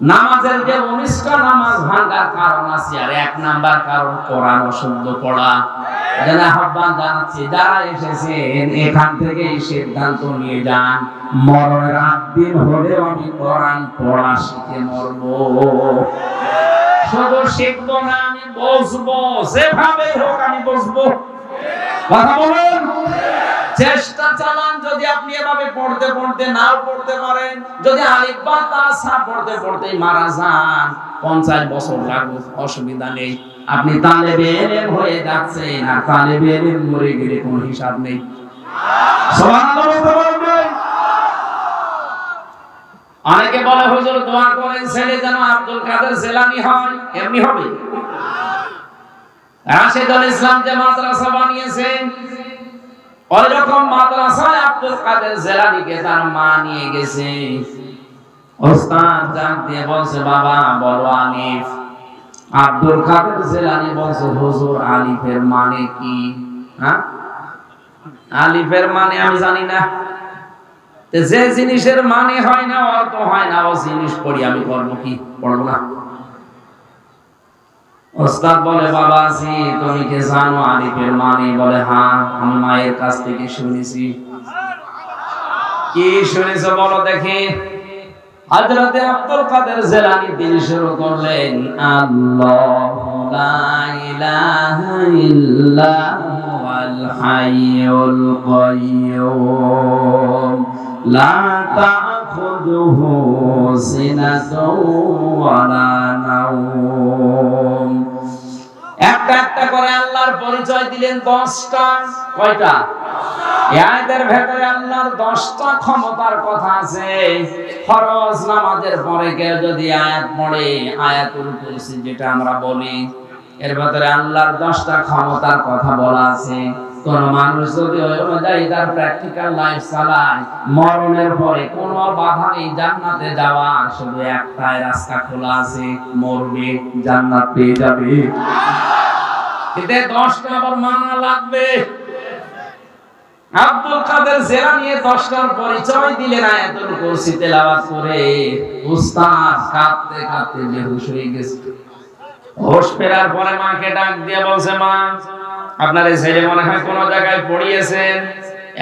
নামাজের যে 19টা নামাজ ভাঙার কারণ আছে, আর 1 নাম্বার কারণ কোরআন অশুদ্ধ পড়া। যারা আহ্বান জানাচ্ছি, যারা এসেছেন এখান থেকে সিদ্ধান্ত নিয়ে যান, মরণের 8 দিন হলেও আমি কোরআন পড়া শিখে মরবো। শুধু শিখবো না, আমি বসবো, যেভাবে হোক আমি বসবো। কথা বলুন, চেষ্টা চালান। যদি আপনি এভাবে পড়তে পড়তে নাও পড়তে পারেন, যদি আলিফ বা তা সা পড়তে পড়তেই মারা যান, 50 বছর লাগুক, অসুবিধা নেই। আপনি তালেবে ইলম হয়ে যাচ্ছেন, আর তালেবে ইলম মরে গেলে কোনো হিসাব নেই। সুবহানাল্লাহ বলতে পারবেন? অনেকে বলে হুজুর দোয়া করেন ছেলে যেন আব্দুল কাদের জিলানী হয়। এমনি হবে? রাশিদুল ইসলাম যে মাদ্রাসা বানিয়েছেন, ওই রকম মাদ্রাসায় আব্দুল কাদের জিলানীকে তার মা নিয়ে গেছে। ওস্তাদ ডাক দিয়ে বলছে, বাবা বলো আলিফ। আব্দুল কাদের জিলানী বলছে, হুজুর আলিফের মানে কি? হ্যাঁ, আলিফের মানে আমি জানি না। যে জিনিসের মানে হয় না, অর্থ হয় না, ও জিনিস পড়ি আমি করবো কি? পড়বো না। ওস্তাদ বলে, বাবা জি তুমি কি জানো আলিফের মানে? বলে, হ্যাঁ আমি মায়ের কাছ থেকে শুনেছি। কি শুনেছো বলো দেখি। হযরতে আব্দুল কাদের জিলানী তিনি শুরু করলেন, আল্লাহু লা ইলাহা ইল্লাহুল হাইয়ুল কাইয়্যুম লা তাখুযুহু সিনাতুন ওয়া লা নাওম। একটা একটা করে আল্লাহর পরিচয় দিলেন 10টা। কয়টা? এই আয়াতের ভেতরে আল্লাহর 10টা ক্ষমতার কথা আছে। ফরজ নামাজের পরে কেউ যদি আয়াত পড়ে, আয়াতুল কুরসি যেটা আমরা বলি, এর ভেতরে আল্লাহর 10টা ক্ষমতার কথা বলা আছে। কোন মানুষ যদি ওই অনুযায়ী তার প্র্যাকটিক্যাল লাইফ চালায়, মরণের পরে কোনো বাধা নেই জান্নাতে যাওয়ার, শুধু একটাই রাস্তা খোলা আছে, মরবে জান্নাত পেয়ে যাবে। কিন্তু 10টা আবার মানা লাগবে। আব্দুল কাদের জিলানী 10টার পরিচয় দিলেন আয়াতুল কুরসি তেলাওয়াত করে। উস্তাদ কাঁদতে কাঁদতে বেহুশ হয়ে গেছে। হোশ ফেরার পরে মাকে ডাক দিয়ে বলছে, মা আপনার এই ছেলে মনে হয় কোন জায়গায় পড়িয়েছেন,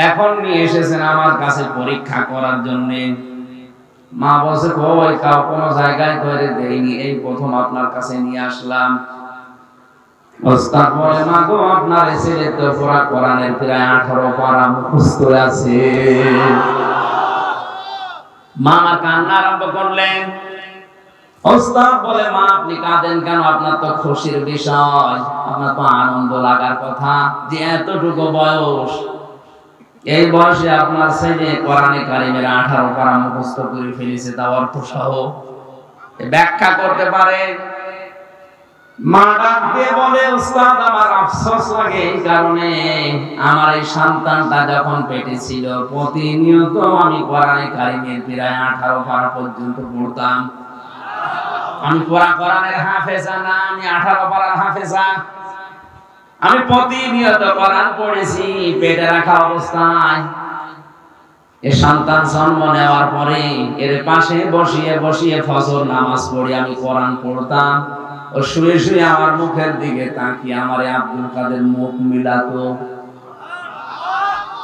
এখন নিয়ে এসেছেন আমার কাছে পরীক্ষা করার জন্য। মা বলছে, কই কোন জায়গায় তৈরি দেইনি, এই প্রথম আপনার কাছে নিয়ে আসলাম। ওস্তাদ বলে, মা গো আপনার এই ছেলে তো পুরা কোরআনের প্রায় 18 পারা মুখস্থ আছে। মা কান্না আরম্ভ করলেন। ওস্তাদ বলে, মা আপনি কাঁদেন কেন? আপনার তো খুশির বিষয়, আপনার তো আনন্দ লাগার কথা যে এতটুকু বয়স, এই বয়সে আপনার ছেলে কোরআনে কারিমের 18 পারা মুখস্থ করে ফেলেছে, তা অর্থ সহ ব্যাখ্যা করতে পারে। মা ডাক দিয়ে বলে, ওস্তাদ আমার আফসোস লাগে এই কারণে, আমার এই সন্তানটা যখন পেটে ছিল প্রতিনিয়ত আমি কোরআনে কারিমের প্রায় 18 পারা পর্যন্ত পড়তাম। আমি কোরআনের হাফেজা না, আমি 18 পারার হাফেজা। আমি প্রতিনিয়ত কোরআন পড়েছি পেটে রাখা অবস্থায়। এই সন্তান জন্ম নেওয়ার পরে এর পাশে বসিয়ে বসিয়ে ফজর নামাজ পড়ে আমি কোরআন পড়তাম। ও শুয়ে শুয়ে আমার মুখের দিকে তাকিয়ে আমার আব্দুল কাদের মুখ মিলাতো।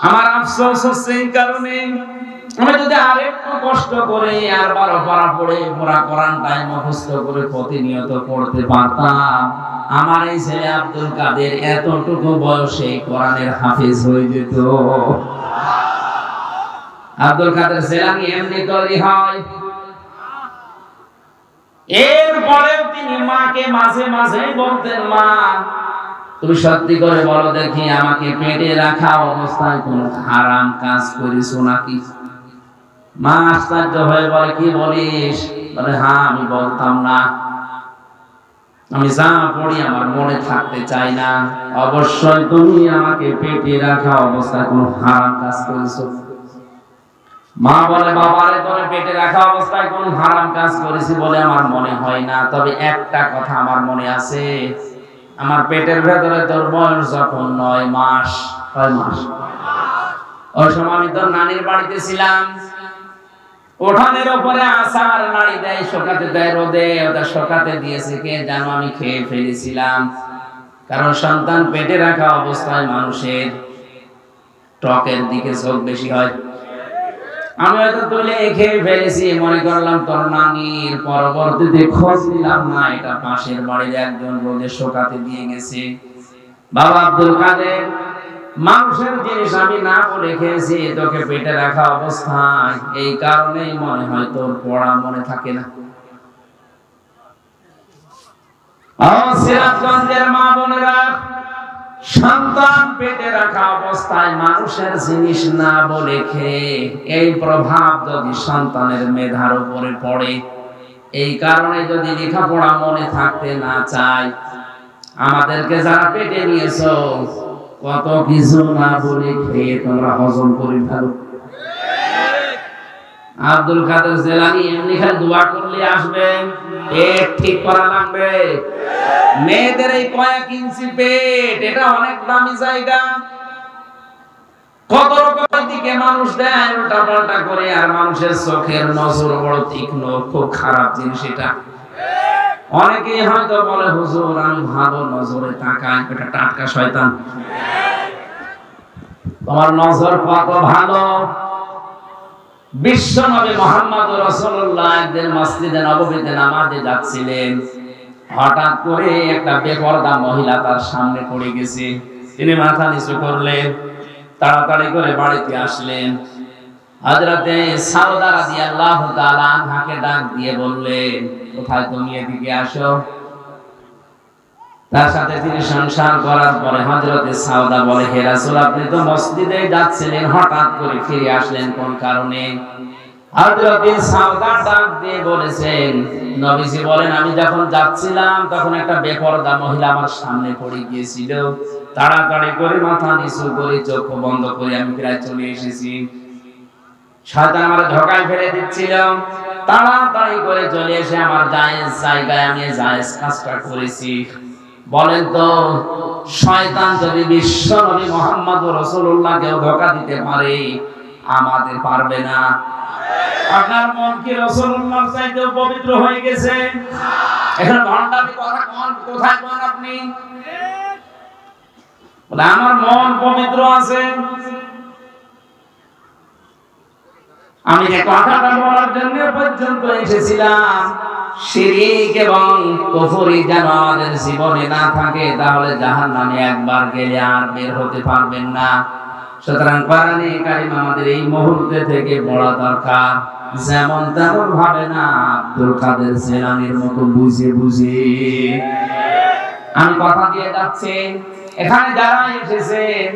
আমার আফসোস হচ্ছে এই কারণে, আমি যদি আরেকটু কষ্ট করে আর 12 পারা পড়ে পুরা কোরআনটাই মুখস্থ করে প্রতিনিয়ত পড়তে পারতাম, আমার এই ছেলে আব্দুল কাদের এতটুকু বয়সে কোরআনের হাফেজ হয়ে যেত। আব্দুল কাদের জিলানী এমনি তৈরি হয়। এরপরে তিনি মাকে মাঝে মাঝে বলতেন, মা তুমি সত্যি করে বলো দেখি, আমাকে পেটে রাখা অবস্থায় কোন হারাম কাজ করেছো নাকি? মা আশ্চর্য হয়ে বলে, কি বলিস? বলে, হ্যাঁ আমি বলতাম না, আমি যা পড়ি আমার মনে থাকতে চাই না, অবশ্যই তুমি আমাকে পেটে রাখা অবস্থায় কোন হারাম কাজ করেছো। মা বলে, বাবারে তোর পেটে রাখা অবস্থায় কোন হারাম কাজ করেছি বলে আমার মনে হয় না, তবে একটা কথা আমার মনে আছে, আমার পেটের ভেতরে তোর বয়স যখন 9 মাস, 9 মাস, ওই সময় আমি তোর নানির বাড়িতে ছিলাম। উঠানের উপরে আসার নাড়ি দেয়, শোকাতে দেয় রোদে, ওটা শোকাতে দিয়েছে কে জানো, আমি খেয়ে ফেলেছিলাম। কারণ সন্তান পেটে রাখা অবস্থায় মানুষের টকের দিকে ঝোঁক বেশি হয়। আমি হয়তো তুলে খেয়ে ফেলেছি, মনে করলাম তোর নানির, পরবর্তীতে খোঁজ নিলাম না এটা পাশের বাড়ির একজন রোদে শোকাতে দিয়ে গেছে। বাবা আব্দুল কাদের, মানুষের জিনিস আমি না বলে খেয়েছি তোকে পেটে রাখা অবস্থায়, এই কারণেই মনে হয় তোর পড়া মনে থাকে না। সিরাজগঞ্জের মা বোনেরা, সন্তান পেটে রাখা অবস্থায় মানুষের জিনিস না বলে খেয়ে এই প্রভাব যদি সন্তানের মেধার উপরে পড়ে, এই কারণে যদি লেখাপড়া মনে থাকতে না চায়, আমাদেরকে যারা পেটে নিয়েছো কত কিছু না বলে খেয়ে তোমরা হজম করে ফেলো। আব্দুল কাদের জেলানী এমনি খালি দোয়া করলে আসবে, পেট ঠিক করা লাগবে। মেয়েদের এই কয়েক ইঞ্চি পেট, এটা অনেক দামি জায়গা। কত রকমের দিকে মানুষ দেয় উল্টা পাল্টা করে, আর মানুষের চোখের নজর বড় তীক্ষ্ণ, খুব খারাপ জিনিস এটা। অনেকেই হয়তো বলে হুজুর আমি ভালো নজরে তাকাই, এটা টাটকা শয়তান। তোমার নজর কত ভালো। বিশ্ব নবী মুহাম্মদ রাসূলুল্লাহ একদিন মসজিদে নববীতে নামাজে যাচ্ছিলেন, হঠাৎ করে একটা বেপরদা মহিলা তার সামনে পড়ে গেছে। তিনি মাথা নিচু করলেন, তাড়াতাড়ি করে বাড়িতে আসলেন। হযরতে সাউদা রাদিয়াল্লাহু তাআলা আনহাকে ডাক দিয়ে বললেন, কোথায় তুমি, এদিকে আসো। তার সাথে তিনি সংসার করার পরে হযরতে সাউদা বলে, হে রাসূল আপনি তো মসজিদে যাচ্ছিলেন, হঠাৎ করে ফিরে আসলেন কোন কারণে? হযরতে সাউদা ডাক দিয়ে বলেছেন, নবীজি বলেন আমি যখন যাচ্ছিলাম তখন একটা বেপরদা মহিলা আমার সামনে পড়ে গিয়েছিল, তাড়াতাড়ি করে মাথা নিচু করে চোখ বন্ধ করে আমি প্রায় চলে এসেছি। শয়তান আমার ধোঁকায় ফেলে দিচ্ছিল, তাড়াতাড়ি করে চলে এসে আমার জায়েজ জায়গায় আমি জায়েজ কাজটা করেছি। বলেন তো শয়তান যদি বিশ্ব নবী মুহাম্মদ রাসূলুল্লাহকেও ধোঁকা দিতে পারে, আমাদের পারবে না? আপনার মন কি রাসূলুল্লাহর চাইতেও পবিত্র হয়ে গেছে? এখন ভণ্ডামি কথা কোথায় কোন আপনি? বলে আমার মন পবিত্র আছে। আমি যে কথাটা বলার জন্য পর্যন্ত এসেছিলাম, শিরক এবং কুফরি যেন আমাদের জীবনে না থাকে, তাহলে জাহান্নামে একবার গেলে আর বের হতে পারবেন না। সুতরাং কোরআনে কারীম আমাদের এই মুহূর্তে থেকে পড়া দরকার, যেমন তেমন ভাবে না, আব্দুল কাদের জেলানীর মতো বুঝে বুঝে। আমি কথা দিয়ে যাচ্ছি, এখানে যারা এসেছেন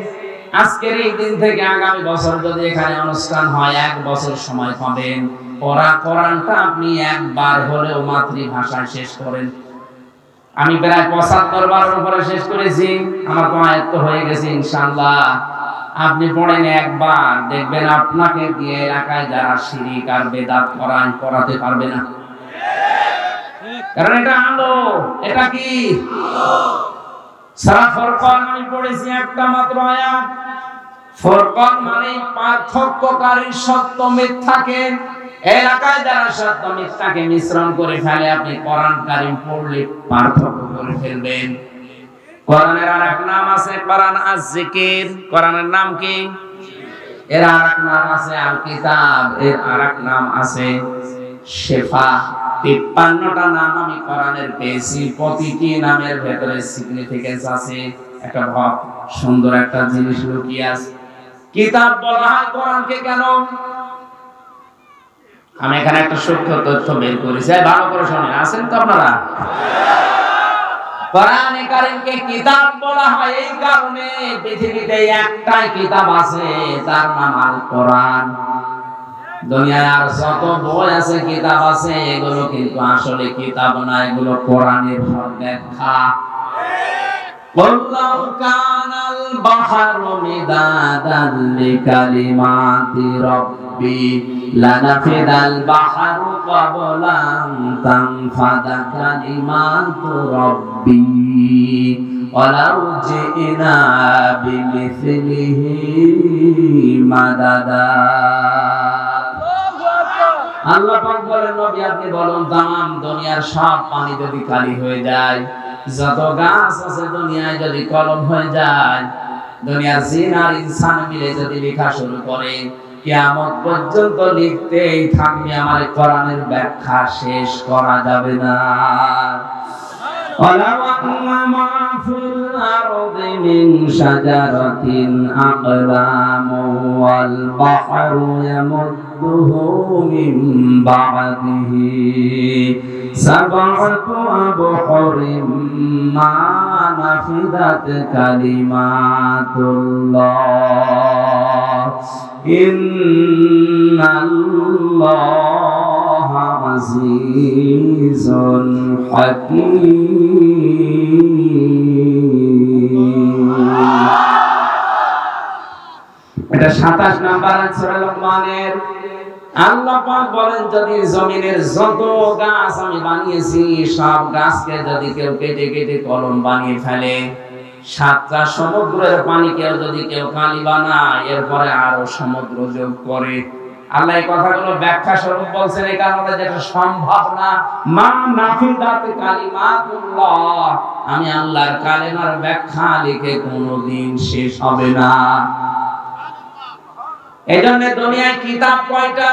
আজকের এই দিন থেকে আগামী বছর যদি এখানে অনুষ্ঠান হয়, 1 বছর সময় পাবেন। কোরআনটা আপনি একবার হলেও মাতৃভাষায় শেষ করেন। আমি প্রায় 75 বারের উপরে শেষ করেছি, আমার তো আয়ত্ত হয়ে গেছে ইনশাআল্লাহ। আপনি পড়েন একবার, দেখবেন আপনাকে দিয়ে এলাকায় যারা শিরক আর বেদাত করাতে পারবে না। কারণ এটা আলো, এটা কি সূরা ফুরকান আমি পড়েছি একটা মাত্র আয়াত। ফুরকান মানে পার্থক্যকারী সত্য মিথ্যাকে, এলাকায় যারা সত্য মিথ্যাকে মিশ্রণ করে ফেলে, আপনি কোরআন কারীম পড়লে পার্থক্য করে ফেলবেন। কোরআনের আরেক নাম আছে কোরআন আয-যিকির। কোরআনের নাম কি? এর আরেক নাম আছে আল কিতাব, এর আরেক নাম আছে শিফা। 53টা নাম আমি কোরআনের পেয়েছি, প্রতিটি নামের ভেতরে সিগনিফিকেন্স আছে, একটা ভাব, সুন্দর একটা জিনিস লুকিয়ে আছে। কিতাব বলা হয় কোরআনকে কেন? আমি এখানে একটা সূক্ষ্ম তথ্য বের করেছি, ভালো করে শুনুন। আছেন তো আপনারা? কোরআনে কারীমকে কিতাব বলা হয় এই কারণে, পৃথিবীতে একটাই কিতাব আছে, তার নাম আল কোরআন। দুনিয়ায় আর যত বই আছে, কিতাব আছে, এগুলো কিন্তু আসলে কিতাব না, এগুলো কোরআনের ব্যাখ্যা। ওয়াল্লাহু কানাল বাহরু মিদাদান লিকালিমাতি রাব্বি লানাফিদাল বাহরু ক্বাবলা আন তানফাদা কালিমাতু রাব্বি ওয়ালাউ জিনা বিমিসলিহি মাদাদা। আল্লাহ পাক বলেন নবী আপনি বলুন তাম দুনিয়ার সব পানি যদি খালি হয়ে যায়, যত গাছ আছে দুনিয়ায় যদি কলম হয়ে যায়, দুনিয়ার জিন আর ইনসান মিলে যদি লেখা শুরু করে, কিয়ামত পর্যন্ত লিখতেই থাকবে, আমার কোরআনের ব্যাখ্যা শেষ করা যাবে না। ولو أن ما في الأرض من شجرة أقلام والبحر يمده من بعده سبعة أبحر ما نفدت كلمات الله إن الله عزيز حكيم। এটা 27 নাম্বার সূরা লোকমানের। আল্লাহ পাক বলেন যদি জমিনের যত গাছ আমি বানিয়েছি সব গাছকে যদি কেউ কেটে কেটে কলম বানিয়ে ফেলে, 7টা সমুদ্রের পানিকেও যদি কেউ কালি বানায়, এরপরে আরো সমুদ্র যোগ করে, আল্লাহ এই কথাগুলো ব্যাখ্যা স্বরূপ বলছেন এই কারণে যেটা সম্ভব না। মা নাফিদাত কালিমাতুল্লাহ, আমি আল্লাহর কালেমার ব্যাখ্যা লিখে কোনোদিন শেষ হবে না। এজন্য দুনিয়ায় কিতাব কয়টা?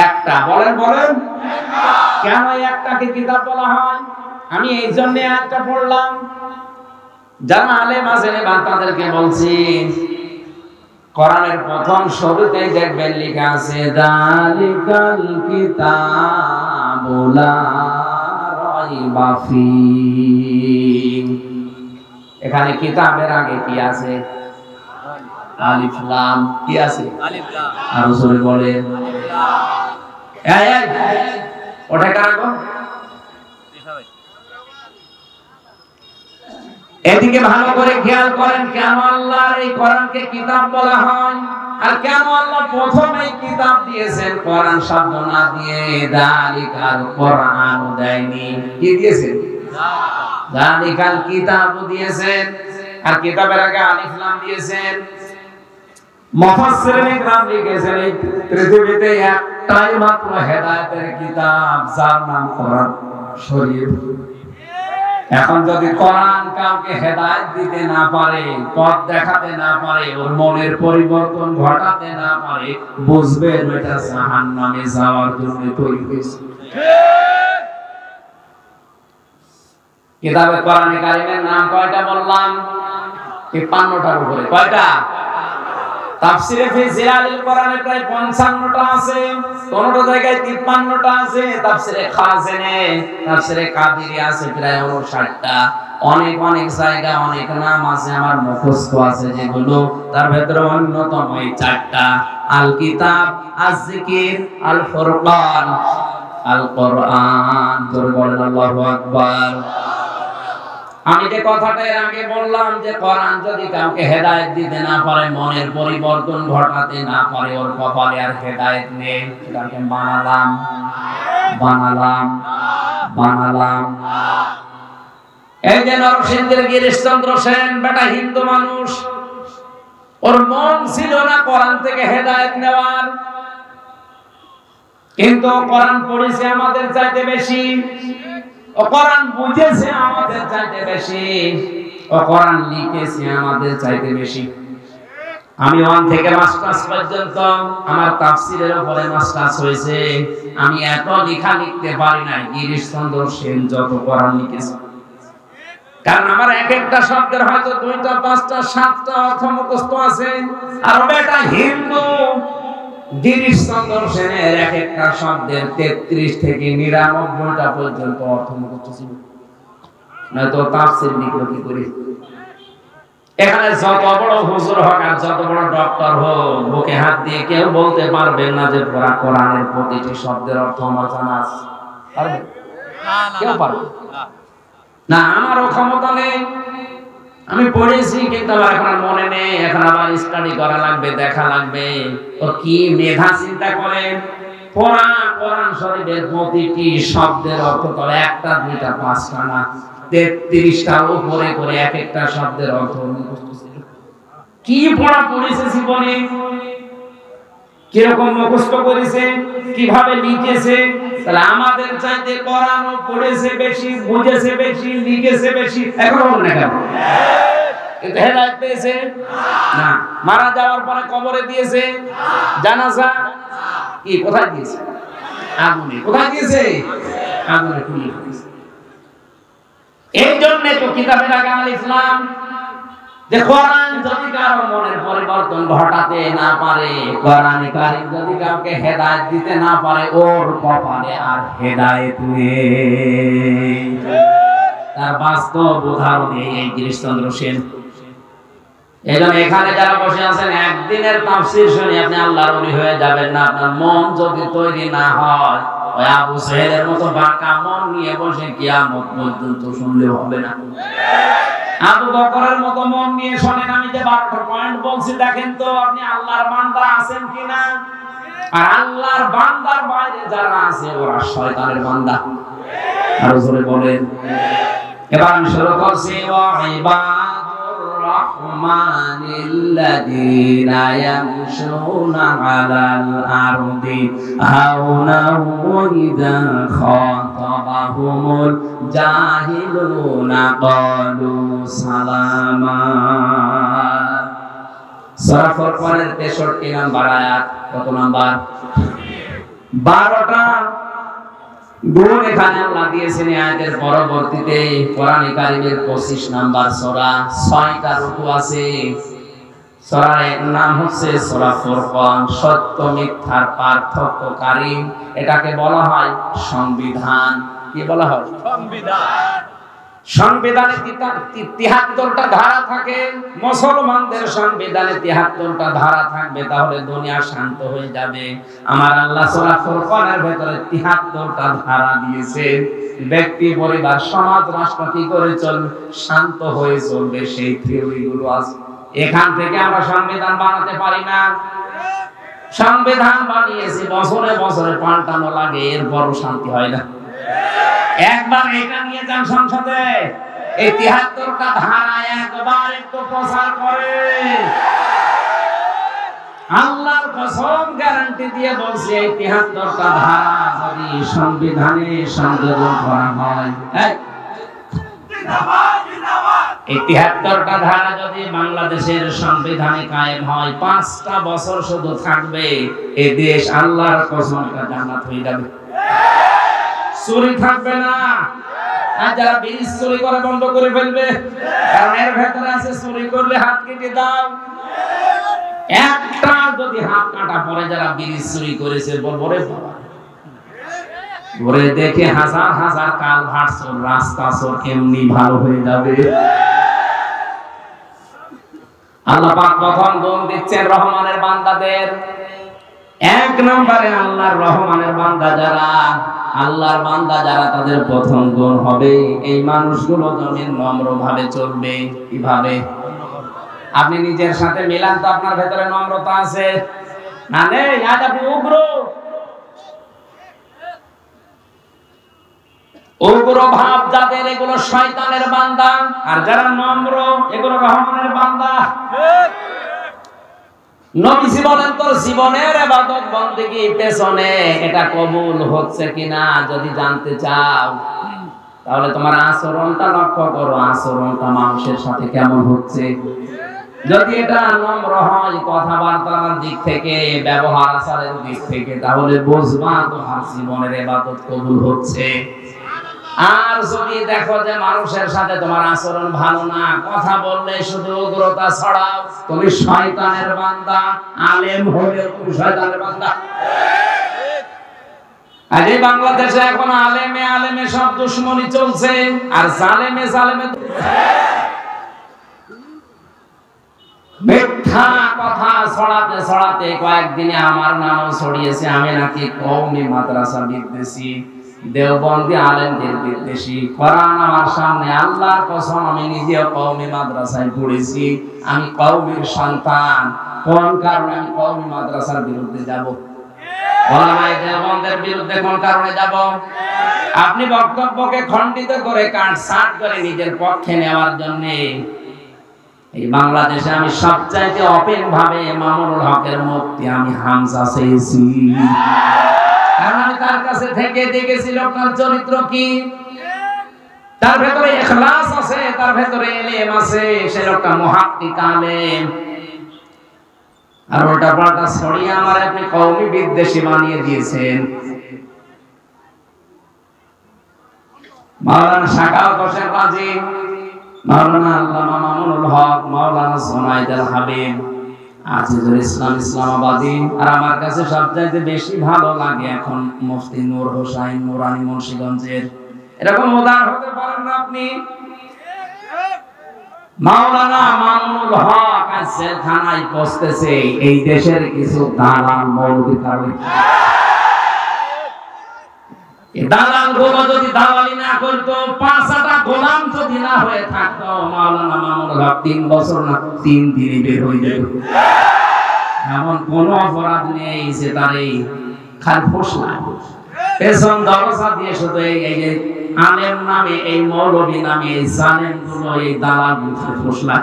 একটা। বলেন বলেন কেন একটাকে কিতাব বলা হয়? আমি এই জন্য একটা পড়লাম, যারা আলেম আছেন বা তাদেরকে বলছি, কোরআনের প্রথম শুরুতেই দেখবেন লেখা আছে যালিকাল কিতাবু লা রাইবা ফীহি। এখানে কিতাবের আগে কি আছে? আলিফ লাম। কি আছে? আলিফ লাম। আর রাসূল বলেন আলিফ লাম। এই ওটা কাগো এদিকে ভালো করে খেয়াল করেন, কেন আল্লাহর এই কোরআনকে কিতাব বলা হয় আর কেন আল্লাহ প্রথমে কিতাব দিয়েছেন কোরআন শব্দ না দিয়ে যালিকাল কোরআন দেয়নি? কি দিয়েছেন? যালিকাল কিতাব দিয়েছেন, আর কিতাবের আগে আলিফ লাম দিয়েছেন। মুফাসসিরিন ইকরাম লিখেছেন এই পৃথিবীতে একটাই মাত্র হেদায়েতের কিতাব, যার নাম কোরআন শরীফ। এখন যদি কোরআন কাউকে হেদায়েত দিতে না পারে, পথ দেখাতে না পারে, ওর মনের পরিবর্তন ঘটাতে না পারে, বুঝবেন এটা জাহান্নামে যাওয়ার জন্য তৈরি হয়েছে। কিতাবে কোরআনে কারীমের নাম কয়টা বললাম? ৫৫টার উপরে। কয়টা? তাফসিরে ফি জিলালিল কোরআনে প্রায় ৫৫টা আছে, কোনটা জায়গায় ৫৩টা আছে, তাফসিরে খাজিনে, তাফসিরে কাদিরি আছে প্রায় ৫৯টা। অনেক অনেক জায়গা অনেক নাম আছে, আমার মুখস্থ আছে যেগুলো, তার ভিতরে অন্যতম এই 4টা: আল কিতাব, আজ যিকির, আল ফুরকান, আল কোরআন। জোরে বলেন আল্লাহু আকবার। আমি যে কথাটা এর আগে বললাম যে কোরআন যদি কাউকে হেদায়েত দিতে না পারে, মনের পরিবর্তন ঘটাতে না পারে, ওর কপালে আর হেদায়েত নেই। এটাকে বানালাম বানালাম বানালাম। এই যে নরসিংদীর গিরিশচন্দ্র সেন, বেটা হিন্দু মানুষ, ওর মন ছিল না কোরআন থেকে হেদায়েত নেওয়ার, কিন্তু কোরআন পড়েছে আমাদের চাইতে বেশি, ও কোরআন বুঝেছে আমাদের চাইতে বেশি, ও কোরআন লিখেছে আমাদের চাইতে বেশি। আমি 1 থেকে মাস্টার্স পর্যন্ত আমার তাফসীরের উপরে মাস্টার্স হয়েছে, আমি এত লেখা লিখতে পারি না গিরিশচন্দ্র সেন যত কোরআন লিখেছে। কারণ আমার এক একটা শব্দের হয়তো 2টা 5টা 7টা অর্থ মুখস্থ আছে, আর বেটা হিন্দু গিরিশচন্দ্র সেনের এক একটা শব্দের 33 থেকে 99টা পর্যন্ত অর্থ মুখস্থ ছিল। নয়তো তাফসীর লিখলো কি করে? এখানে যত বড় হুজুর হোক আর যত বড় ডক্টর হোক, বুকে হাত দিয়ে কেউ বলতে পারবে না যে কোরআনের প্রতিটি শব্দের অর্থ আমার জানা আছে। পারবে? কেউ পারবে না। আমারও ক্ষমতা নেই, আমি পড়েছি কিন্তু আমার এখন আর মনে নেই, এখন আবার স্টাডি করা লাগবে, দেখা লাগবে। ও কি মেধা চিন্তা করেন! কোরআন শরীফের প্রতিটি শব্দের অর্থ তো 1টা 2টা 5টা না, 33টার উপরে করে এক একটা শব্দের অর্থ মুখস্থ ছিল। কি পড়া পড়েছে জীবনে! কিরকম মুখস্থ করেছে, কিভাবে লিখেছে। তাহলে আমাদের চাইতে কোরআন পড়েছে বেশি, বুঝেছে বেশি, লিখেছে বেশি, এখন বলেন না কেন? কিন্তু হেদায়েত পেয়েছে না। মারা যাওয়ার পরে কবরে দিয়েছে জানাজা, কি কোথায় দিয়েছে? আগুনে। কোথায় দিয়েছে? আগুনে পুড়িয়ে দিয়েছে। এই জন্য তো কিতাবে লাগা আল ইসলাম, যে কোরআন যদি কারো মনের পরিবর্তন ঘটাতে না পারে, কোরআনে কারীম যদি কাউকে হেদায়েত দিতে না পারে, ওর কপালে আর হেদায়েত নেই। তার বাস্তব উদাহরণ এই গিরিশচন্দ্র সেন। এজন্য এখানে যারা বসে আছেন, একদিনের তাফসীর শুনে আপনি আল্লাহর ওলি হয়ে যাবেন না। আপনার মন যদি তৈরি না হয়, ওই আবু সাহেলের মতো বাঁকা মন নিয়ে বসে কিয়ামত পর্যন্ত শুনলেও হবে না। আবু বকরের মতো মন নিয়ে শোনেন। আমি যে 12টা পয়েন্ট বলছি, দেখেন তো আপনি আল্লাহর বান্দা আছেন কিনা। আর আল্লাহর বান্দার বাইরে যারা আছে, ওরা শয়তানের বান্দা। আরো জোরে বলেন। এবার আমি শুরু করছি, ওয়া ইবাদুর রাহমানিল্লাযীনা ইয়ামশুনা আলাল আরদি হাওনা ওয়া ইযা খাতাবাহুমুল জাহিলুনা ক্বালু সালামা। সূরা ফুরকানের 63 নম্বর আয়াত। কত নাম্বার? 12টা গুণ এখানে আল্লাহ দিয়েছেন আয়াতের পরবর্তীতে। কোরআনে কারীমের 25 নাম্বার সূরা, 6টা রুকু আছে। সূরার নাম হচ্ছে সূরা ফুরকান, সত্য মিথ্যার পার্থক্যকারী। এটাকে বলা হয় সংবিধান। কি বলা হয়? সংবিধান। সংবিধানে 73টা ধারা থাকে। মুসলমানদের সংবিধানে 73টা ধারা থাকবে, তাহলে দুনিয়া শান্ত হয়ে যাবে। আমার আল্লাহ সূরা ফুরকানের ভিতরে 73টা ধারা দিয়েছে। ব্যক্তি, পরিবার, সমাজ, রাষ্ট্র কি করে চলবে, শান্ত হয়ে চলবে, সেই থিওরিগুলো আছে। এখান থেকে আমরা সংবিধান বানাতে পারি না। সংবিধান বানিয়েছি, বছরে বছরে পাল্টানো লাগে, এরপরও শান্তি হয় না। একবার এটা নিয়ে যান সংসদে, এই 73টা ধারা একবার একটু প্রচার করে। আল্লাহর কসম গ্যারান্টি দিয়ে বলছি, এই 73টা ধারা যদি সংবিধানে সংযোজন করা হয়, এই 73টা ধারা যদি বাংলাদেশের সংবিধানে কায়েম হয়, 5টা বছর শুধু থাকবে, এই দেশ আল্লাহর কসম জান্নাত হয়ে যাবে। চুরি থাকবে না। আর যারা বিড়ি চুরি করে বন্ধ করে ফেলবে, কারণ এর ভেতরে আছে চুরি করলে হাত কেটে দাও। একটা যদি হাত কাটা পরে যারা বিড়ি চুরি করেছে, বলবো রে বাবা, ওরে দেখে হাজার হাজার কালভার্ট চোর, রাস্তা চোর এমনি ভালো হয়ে যাবে। আল্লাহ পাক প্রথম গুণ দিচ্ছেন রহমানের বান্দাদের। 1 নম্বরে আল্লাহর রহমানের বান্দা যারা, আল্লাহর বান্দা যারা, তাদের প্রথম গুণ হবে এই মানুষগুলো জমিন নম্র ভাবে চলবে। কিভাবে? আপনি নিজের সাথে মিলান তো, আপনার ভেতরে নম্রতা আছে না নেই? আজ আপনি উগ্র ভাব যাদের, এগুলো শয়তানের বান্দা। আর যারা নম্র, এগুলো রহমানের বান্দা। নবীজি বলেন, তোর জীবনের ইবাদত বন্দেগী পেছনে এটা কবুল হচ্ছে কিনা যদি জানতে চাও, তাহলে তোমার আচরণটা লক্ষ্য করো। আচরণটা মানুষের সাথে কেমন হচ্ছে। যদি এটা নম্র হয় কথাবার্তার দিক থেকে, ব্যবহার আচারের দিক থেকে, তাহলে বুঝবা তোমার জীবনের ইবাদত কবুল হচ্ছে। আর যদি দেখো যে মানুষের সাথে তোমার আচরণ ভালো না, কথা বললে শুধু উগ্রতা ছড়াও, তুমি শয়তানের বান্দা। আলেম হলেও তুমি শয়তানের বান্দা। আজ এই বাংলাদেশে এখন আলেমে আলেমে সব দুশ্মনী চলছে, আর জালেমে জালেমে মিথ্যা কথা ছড়াতে ছড়াতে কয়েকদিনে আমার নামও ছড়িয়েছে। আমি নাকি কওমি মাদ্রাসা বিদ্বেষী, দেওবন্দি আলেমদের বিদ্বেষী। কোরআন আমার সামনে, আল্লাহর কসম আমি নিজেও কওমি মাদ্রাসায় পড়েছি। আমি কওমির সন্তান। কোন কারণে আমি কওমি মাদ্রাসার বিরুদ্ধে যাব? ওলামায়ে দেওবন্দের বিরুদ্ধে কোন কারণে যাব? আপনি বক্তব্যকে খণ্ডিত করে কাটছাঁট করে নিজের পক্ষে নেওয়ার জন্য এই বাংলাদেশে আমি সবচাইতে ওপেন ভাবে মামুনুল হকের মুক্তি আমি হামজা চেয়েছি, কারণ আমি তার কাছে থেকে দেখেছি লোকটার চরিত্র কি, তার ভেতরে ইখলাস আছে, তার ভেতরে ইলম আছে, সে লোকটা মুহাক্কিক আলেম। আর ওটা পাল্টা ছড়িয়ে আমার আপনি কওমি বিদ্বেষী বানিয়ে দিয়েছেন। মাওলানা শাকাওয়াত হোসেন রাজি, মাওলানা আল্লামা মামুনুল হক, মাওলানা জুনায়েদ আল হাবিব, আজিজুল ইসলাম ইসলামাবাদী, আর আমার কাছে সবচাইতে বেশি ভালো লাগে এখন মুফতি নূর হোসাইন নুরানী মুন্সিগঞ্জের। এরকম উদার হতে পারেন না আপনি? মাওলানা মামুনুল হক আজ জেলখানায় পৌঁছতেছে এই দেশের কিছু দালাল মৌলবি কারণে। এই দালাল গুলো যদি দালালি না করতো, পাঁচটা গোলাম যদি না হয়ে থাকতো, মাওলানা মামুনুল হক 3 বছর না 3 দিনে বের হয়ে যেত। এমন কোন অপরাধ নেই যে তার এই খালি ফসলা পেছন দরজা দিয়ে শুধু এই যে আলেম নামে, এই মৌলবী নামে, এই জালেম গুলো, এই দালাল গুলো ফসলা।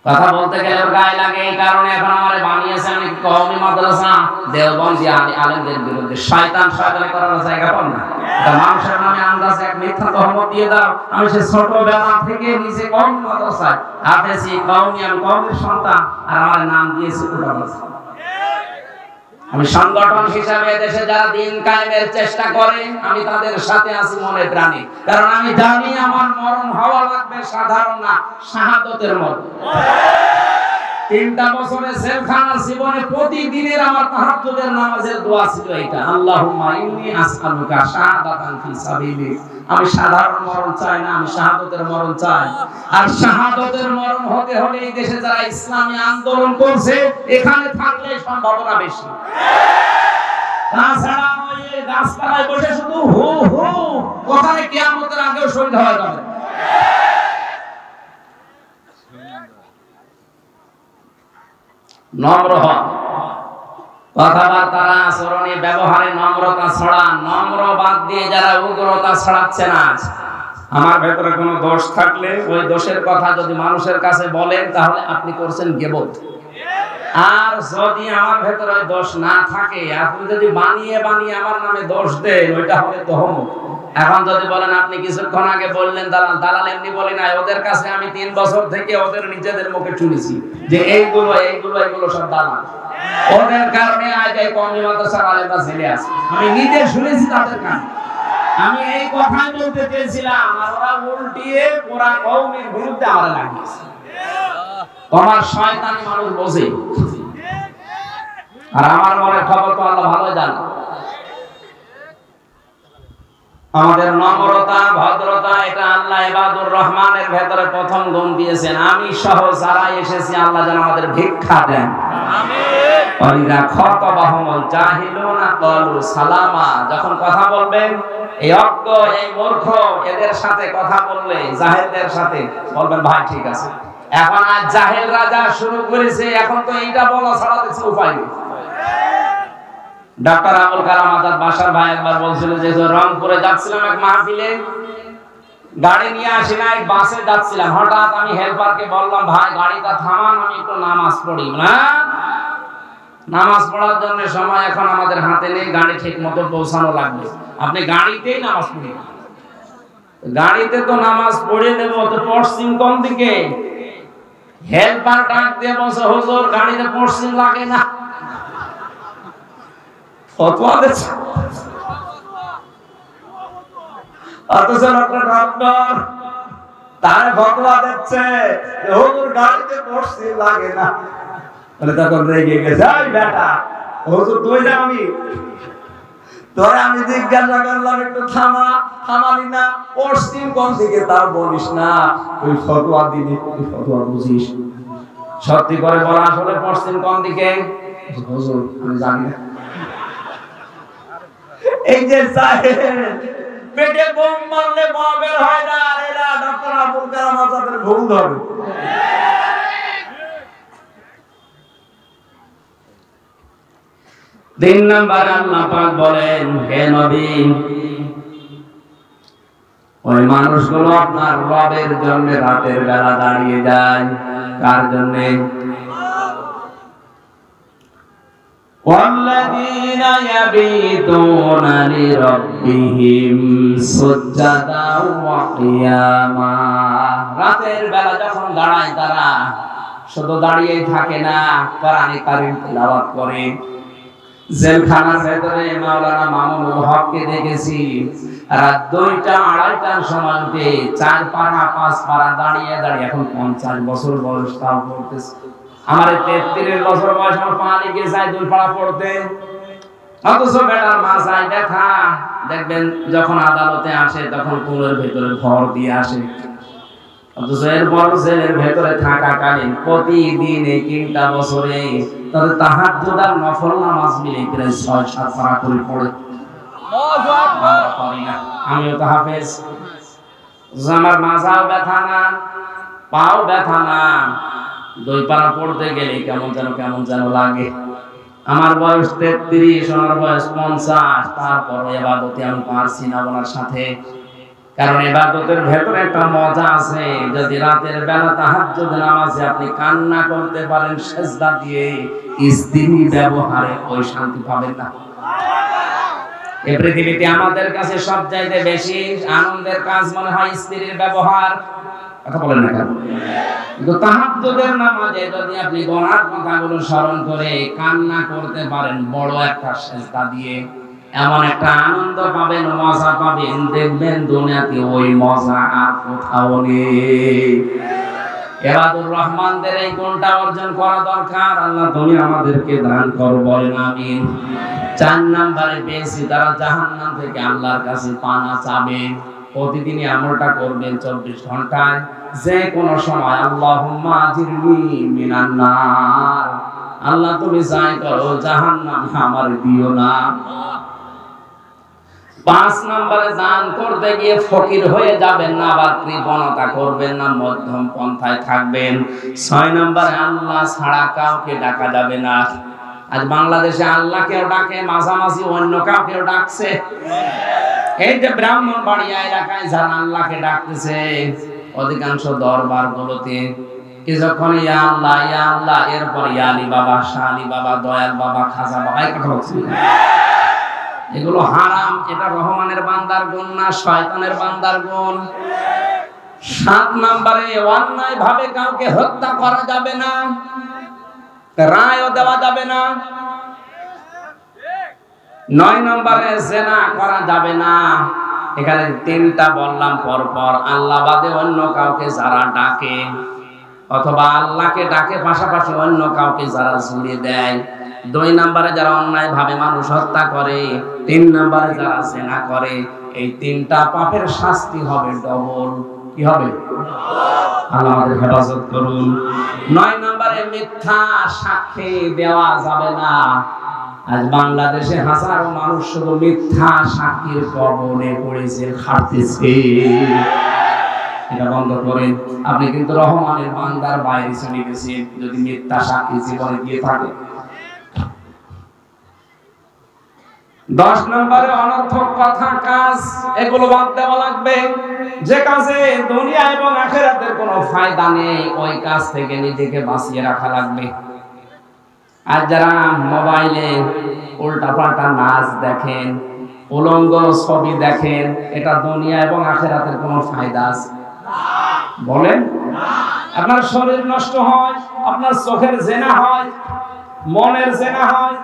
কথা বলতে গেলে গায়ে লাগে, এই কারণে এখন আমারে বানিয়েছে অনেক কওমি মাদ্রাসা, দেওবন্দি আলেমদের বিরুদ্ধে। শয়তান শয়তানি করার জায়গা পান না। এটা মানুষের নামে আন্দাজে এক মিথ্যা তহমত দিয়ে দাও। আমি সে ছোটবেলা থেকে নিজে কওমি মাদ্রাসায় হাফেজি, কওমি, আমি কওমির সন্তান, আর আমার নাম দিয়েছে ওটা মাদ্রাসা। আমি সংগঠন হিসাবে দেশে যারা দিন কায়েমের চেষ্টা করে, আমি তাদের সাথে আছি মনে প্রাণে, কারণ আমি জানি আমার মরণ হওয়া লাগবে সাধারণ না, শাহাদাতের মরণ। 3টা বছরের জেলখানার জীবনে প্রতিদিনের আমার তাহাজ্জুদের নামাজের দোয়া ছিল এটা, আল্লাহুম্মা ইন্নী আসআলুকা শাহাদাতান ফি সাবিলিক। আমি সাধারণ মরণ চাই না, আমি শাহাদাতের মরণ চাই। আর শাহাদাতের মরণ হতে হলে এই দেশে যারা ইসলামী আন্দোলন করছে এখানে থাকলে সম্ভাবনা বেশি। তাছাড়া ওই গাছতলায় বসে শুধু হু হু কোথায় কিয়ামতের আগেও শহীদ হওয়া যাবে। নম্র হন, কথাবার্তা আচরণে ব্যবহারে নম্রতা ছড়া, নম্র বাদ দিয়ে যারা উগ্রতা ছড়াচ্ছেন, আজ আমার ভেতরে কোনো দোষ থাকলে ওই দোষের কথা যদি মানুষের কাছে বলেন তাহলে আপনি করছেন গীবত। আর যদি আমার ভেতরে দোষ না থাকে, আপনি যদি বানিয়ে বানিয়ে আমার নামে দোষ দেন, ওইটা হবে তহমত। এখন যদি বলেন আপনি কিছুক্ষণ আগে বললেন দালাল, দালাল এমনি বলি নাই, ওদের কাছে আমি 3 বছর থেকে ওদের নিজেদের মুখে শুনেছি যে এইগুলো এইগুলো এইগুলো সব দালাল। ওদের কারণে আজ এই কওমি মাদ্রাসার আলেমরা জেলে আছে, আমি নিজে শুনেছি তাদের কান। আমি এই কথাই বলতে চেয়েছিলাম, আর ওরা উল্টিয়ে পুরা কওমির বিরুদ্ধে আমার লাগিয়েছে। তোমার শয়তানি মানুষ বোঝে, আর আমার মনের খবর তো আল্লাহ ভালোই জানে। আমাদের নম্রতা ভদ্রতা এটা আল্লাহ ইবাদুর রহমানের ভেতরে প্রথম গুণ দিয়েছেন। আমি সহ যারা এসেছি আল্লাহ যেন আমাদের ভিক্ষা দেন, আমিন। ওয়াইদা খাতাবাহুমুল জাহিলুনা ক্বালু সালামা, যখন কথা বলবেন এই অজ্ঞ এই মূর্খ এদের সাথে কথা বললে, জাহেলদের সাথে বলবেন ভাই ঠিক আছে। এখন আজ জাহেল রাজা শুরু করেছে, এখন তো এইটা বলা ছাড়া কিছু উপায় নেই। ডাক্তার আবুল কালাম আজাদ বাসার ভাই একবার বলছিল যে রংপুরে যাচ্ছিলাম এক মাহফিলে, গাড়ি নিয়ে আসি নাই, বাসে যাচ্ছিলাম, হঠাৎ আমি হেল্পারকে বললাম ভাই গাড়িটা থামান, আমি একটু নামাজ পড়ি। না, নামাজ পড়ার জন্য সময় এখন আমাদের হাতে নেই, গাড়ি ঠিক মতো পৌঁছানো লাগবে, আপনি গাড়িতেই নামাজ পড়ি। গাড়িতে তো নামাজ পড়ে দেব, তো পশ্চিম কোন দিকে? হেল্পার ডাক দিয়ে বলছে হুজুর গাড়িতে পশ্চিম লাগে না। ফতোয়া দিচ্ছে, অথচ ডক্টর তার ফতোয়া দিচ্ছে হুজুর গাড়িতে পশ্চিম লাগে না। বলে তখন রেগে গেছে, এই বেটা হুজুর তুই না আমি তোরে আমি জিজ্ঞাসা করলাম একটু থামা, থামালি না, পশ্চিম কোন দিকে তা বলিস না, তুই ফতোয়া দিলি, তুই ফতোয়া বুঝিস। সত্যি করে বলা আসলে পশ্চিম কোন দিকে? হুজুর আমি জানি না। এই যে জাহেল পেটে বোম মারলে মা বের হয় না, আর এরা ডক্টর আবুল কালাম আজাদের ভুল ধরে। তিন নাম্বার আল্লাহ পাক বলেন, হে নবী ওই মানুষগুলো আপনার রবের জন্য রাতের বেলা দাঁড়িয়ে যায়। কার জন্য? والذين يبيتون لربهم سجدا وقياما। রাতের বেলা যখন দাঁড়ায় তারা শুধু দাঁড়িয়েই থাকে না, কোরআন কারীম তেলাওয়াত করে। জেলখানার ভেতরে মাওলানা মামুনুল হককে দেখেছি রাত 2টা-2:30টার সময়তে 4 পারা 5 পারা দাঁড়িয়ে দাঁড়িয়ে, এখন 50 বছর বয়স, তাও পড়তেছে। আমার 33 বছর বয়স, আমার পানি গিয়ে যায় 2 পারা পড়তে। অথচ বেটার মাথায় ব্যথা। দেখবেন যখন আদালতে আসে তখন কোলের ভেতরে ভর দিয়ে আসে। অথচ এরপর জেলের ভেতরে থাকাকালীন প্রতিদিন এই 3টা বছরে তাদের তাহাজ্জুদ আর নফল নামাজ মিলে প্রায় 6-7 পারা করে পড়ে। আমিও তো হাফেজ। আমার মাথাও ব্যথা না, পাও ব্যথা না, 2 পারা পড়তে গেলে কেমন যেন লাগে। আমার বয়স 33, ওনার বয়স 50, তারপর ইবাদতে আমি পারছি না ওনার সাথে। কারণ ইবাদতের ভেতরে একটা মজা আছে। যদি রাতের বেলা তাহাজ্জুদ নামাজে আপনি কান্না করতে পারেন সিজদা দিয়ে, স্ত্রী ব্যবহারে ওই শান্তি পাবেন না। এই পৃথিবীতে আমাদের কাছে সবচাইতে বেশি আনন্দের কাজ মনে হয় স্ত্রীর ব্যবহার। কথা বলেন না কেন? কিন্তু তাহাজ্জুদের নামাজে যদি আপনি গুনার কথাগুলো স্মরণ করে কান্না করতে পারেন বড় একটা সিজদা দিয়ে, এমন একটা আনন্দ পাবেন, মজা পাবেন, দেখবেন দুনিয়াতে ওই মজা আর কোথাও নেই। ইবাদুর রহমানদের এই গুণটা অর্জন করা দরকার। আল্লাহ তুমি আমাদেরকে দান করো, বলেন আমিন। 4 নম্বরে পেয়েছি তারা জাহান্নাম থেকে আল্লাহর কাছে পানা চাবে। প্রতিদিনই আমলটা করবেন 24 ঘন্টায়, যে কোনো সময়। আল্লাহুম্মা আজিরনি মিনান নার, আল্লাহ তুমি যাই করো জাহান্নাম আমার দিও না। 5 নম্বরে দান করতে গিয়ে ফকির হয়ে যাবেন না, আবার কৃপণতা করবেন না, মধ্যম পন্থায় থাকবেন। 6 নম্বরে আল্লাহ ছাড়া কাউকে ডাকা যাবে না। আজ বাংলাদেশে আল্লাহকেও ডাকে, মাঝামাঝি অন্য কাউকেও ডাকছে। এই যে ব্রাহ্মণবাড়িয়া এলাকায় যারা আল্লাহকে ডাকতেছে, অধিকাংশ দরবারগুলোতে কিছুক্ষণ ইয়া আল্লাহ ইয়া আল্লাহ, এরপর ইয়া আলী বাবা, শাহ আলী বাবা, দয়াল বাবা, খাজা বাবা, এই কথা বলছে। এগুলো হারাম। এটা রহমানের বান্দার গুণ না, শয়তানের বান্দার গুণ। 7 নম্বরে অন্যায় ভাবে কাউকে হত্যা করা যাবে না, রায়ও দেওয়া যাবে না। 9 নম্বরে জিনা করা যাবে না। এখানে 3টা বললাম পরপর। আল্লাহ বাদে অন্য কাউকে যারা ডাকে, অথবা আল্লাহকে ডাকে পাশাপাশি অন্য কাউকে যারা জুড়ে দেয়। 2 নম্বরে যারা অন্যায় ভাবে মানুষ হত্যা করে। 3 নম্বরে যারা জিনা করে। এই 3টা পাপের শাস্তি হবে ডবল। কি হবে? আল্লাহ আমাদের হেফাজত করুন। 9 নম্বরে মিথ্যা সাক্ষী দেওয়া যাবে না। আজ বাংলাদেশে হাজারো মানুষ শুধু মিথ্যা সাক্ষীর কবলে পড়েছে, খাটতেছে। এটা বন্ধ করেন। আপনি কিন্তু রহমানের বান্দার বাইরে চলে গেছেন যদি মিথ্যা সাক্ষী জীবনে দিয়ে থাকে। 10 নম্বরে অনর্থক কথা কাজ, এগুলো বাদ দেওয়া লাগবে। যে কাজে দুনিয়া এবং আখিরাতের কোনো ফায়দা নেই, ওই কাজ থেকে নিজেকে বাঁচিয়ে রাখা লাগবে। আর যারা মোবাইলে উল্টাপাল্টা নাচ দেখেন, উলঙ্গ ছবি দেখেন, এটা দুনিয়া এবং আখিরাতের কোনো ফায়দা আছে? বলেন। আপনার শরীর নষ্ট হয়, আপনার চোখের জেনা হয়, মনের জেনা হয়,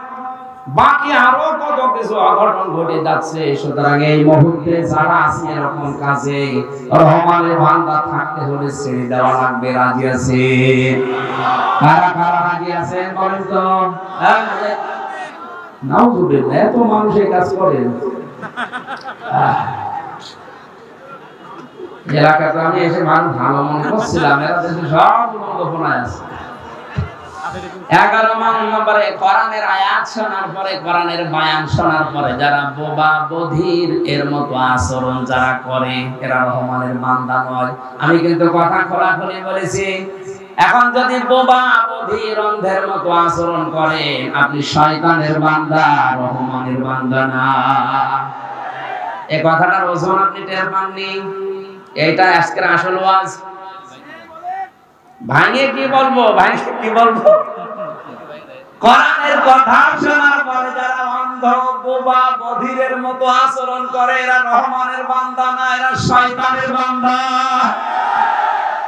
বাকি আরো কত কিছু অঘটন ঘটে যাচ্ছে। সুতরাং এই মুহূর্তে যারা আছে এরকম কাজে রহমানের বান্দা থাকতে হলে ছেড়ে দেওয়া লাগবে। রাজি আছে? কারা কারা রাজি আছেন বলেন তো? নাউজুবিল্লাহ, এত মানুষ এই কাজ করেন। এলাকাতে আমি এসে মানুষ ভালো মনে করছিলাম, এরা দেশে সব গোপনায় আছে। 11 নম্বরে কোরআনের আয়াত শোনার পরে, কোরআনের বয়ান শোনার পরে যারা বোবা বধির এর মতো আচরণ যারা করে, এরা রহমানের বান্দা নয়। আমি কিন্তু কথা খোলাখুলি বলেছি। এখন যদি বোবা বধির অন্ধের মতো আচরণ করেন, আপনি শয়তানের বান্দা, রহমানের বান্দা না। এই কথাটার ওজন আপনি টের পাননি। এইটা আজকের আসল ওয়াজ। ভাঙে কি বলবো, ভাঙে কি বলবো? কোরআনের কথা শোনার পরে যারা অন্ধ বোবা বধিরের মতো আচরণ করে এরা রহমানের বান্দা না, এরা শয়তানের বান্দা।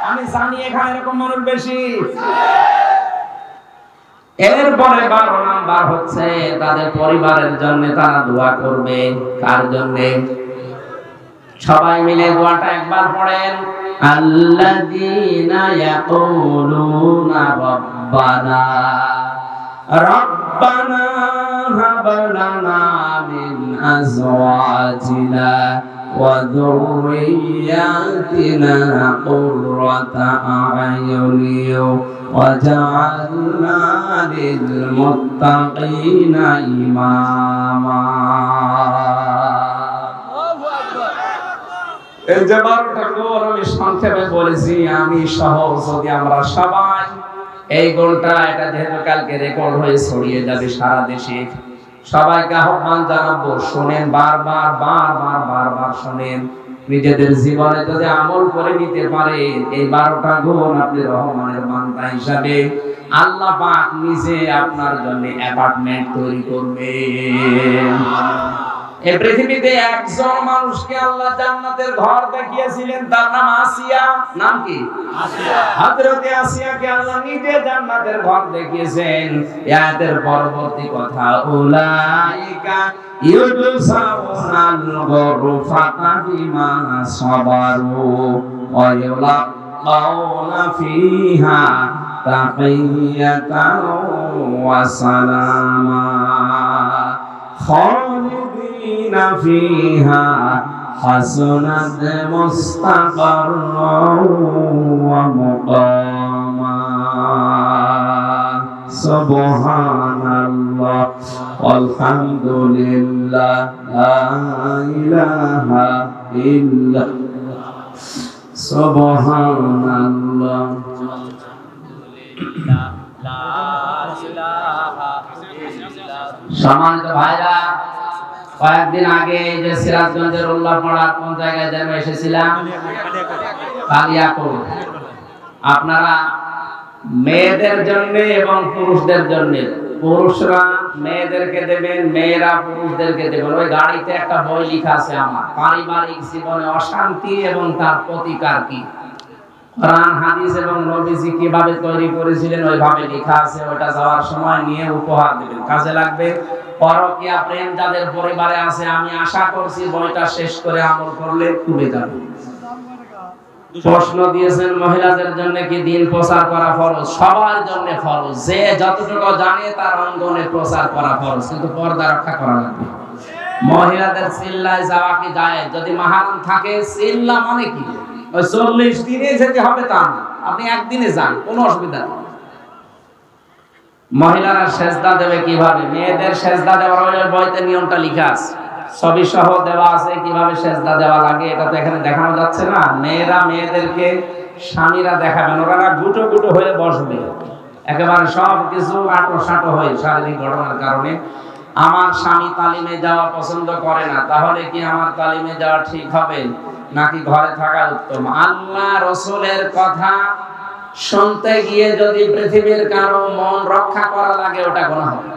আমি জানি এখানে এরকম মানুষ বেশি। এরপরে 12 নাম্বার হচ্ছে তাদের পরিবারের জন্য তারা দোয়া করবে। কার জন্য? সবাই মিলে দোয়াটা একবার পড়েন। আল্লাযীনা ইয়াকুলুনা রাব্বানা রাব্বানা হাব লানা মিন আজওয়াজিনা ওয়া যুররিয়াতিনা কুররাতা আ'য়ুনি ওয়াজআলনা লিল মুত্তাকিনা ইমামা। এই যে 12টা গুণ আমি সংক্ষেপে বলেছি, আমি সহ যদি আমরা সবাই এই গুণটা, এটা যেহেতু কালকে রেকর্ড হয়ে ছড়িয়ে যাবে সারা দেশে, সবাইকে আহ্বান জানাবো, শোনেন, বারবার বারবার বারবার শোনেন। নিজেদের জীবনে যদি আমল করে নিতে পারে এই 12টা গুণ, আপনি রহমানের বান্দা হিসাবে আল্লাহ পাক নিজে আপনার জন্য অ্যাপার্টমেন্ট তৈরি করবেন। এই পৃথিবীতে একজন মানুষকে আল্লাহ জান্নাতের ঘর দেখিয়েছিলেন, তার নাম আসিয়া। নাম কি? আসিয়া। হযরতে আসিয়াকে আল্লাহ নিজে জান্নাতের ঘর দেখিয়েছেন। আয়াতের পরবর্তী কথা, উলাইকা ইউদসাউনাল গুরফাতা বিমা সাবারু ওয়া ইউলাকাউনা ফিহা তাহিয়াতান ওয়া সালামা খালিদিনা ফিহা হাসনাত মুস্তাকাররান ওয়া মুকামা। সুবহানাল্লাহ আলহামদুলিল্লাহ লা ইলাহা ইল্লাল্লাহ সুবহানাল্লাহ সম্মানিত ভাইরা, কয়েকদিন আগে যে সিরাজগঞ্জের উল্লাপাড়া কোন জায়গায় যেন এসেছিলাম, কালিয়াকোট। আপনারা মেয়েদের জন্য এবং পুরুষদের জন্য, পুরুষরা মেয়েদেরকে দেবেন, মেয়েরা পুরুষদেরকে দেবেন। ওই গাড়িতে একটা বই লেখা আছে, আমার পারিবারিক জীবনে অশান্তি এবং তার প্রতিকার কি। কোরআন হাদিস এবং নবীজি কিভাবে তৈরি করেছিলেন ওইভাবে লেখা আছে। ওটা যাওয়ার সময় নিয়ে উপহার দিবেন, কাজে লাগবে। পরকীয়া প্রেম যাদের পরিবারে আছে, আমি আশা করছি বইটা শেষ করে আমল করলে খুবই যাবে। প্রশ্ন দিয়েছেন মহিলাদের জন্য কি দিন প্রচার করা ফরজ? সবার জন্য ফরজ। যে যতটুকু জানে তার অঙ্গনে প্রচার করা ফরজ, কিন্তু পর্দা রক্ষা করা লাগবে। মহিলাদের চিল্লায় যাওয়া কি যায়? যদি মাহরাম থাকে, চিল্লা মানে কি 40 দিনে যেতে হবে তা না, আপনি একদিনে যান, কোনো অসুবিধা নেই। মহিলারা সেজদা দেবে কিভাবে? মেয়েদের সেজদা দেওয়ার ওই বইতে নিয়মটা লেখা আছে, ছবি সহ দেওয়া আছে কিভাবে সেজদা দেওয়া লাগে। এটা তো এখানে দেখানো যাচ্ছে না। মেয়েরা মেয়েদেরকে স্বামীরা দেখাবেন, ওরা গুটো গুটো হয়ে বসবে, একেবারে সব কিছু আটো সাটো হয়ে শারীরিক ঘটনার কারণে। আমার স্বামী তালিমে যাওয়া পছন্দ করে না, তাহলে কি আমার তালিমে যাওয়া ঠিক হবে নাকি ঘরে থাকা উত্তম? আল্লাহ রাসূলের কথা শুনতে গিয়ে যদি পৃথিবীর কারো মন রক্ষা করা লাগে, ওটা গুনাহ হবে।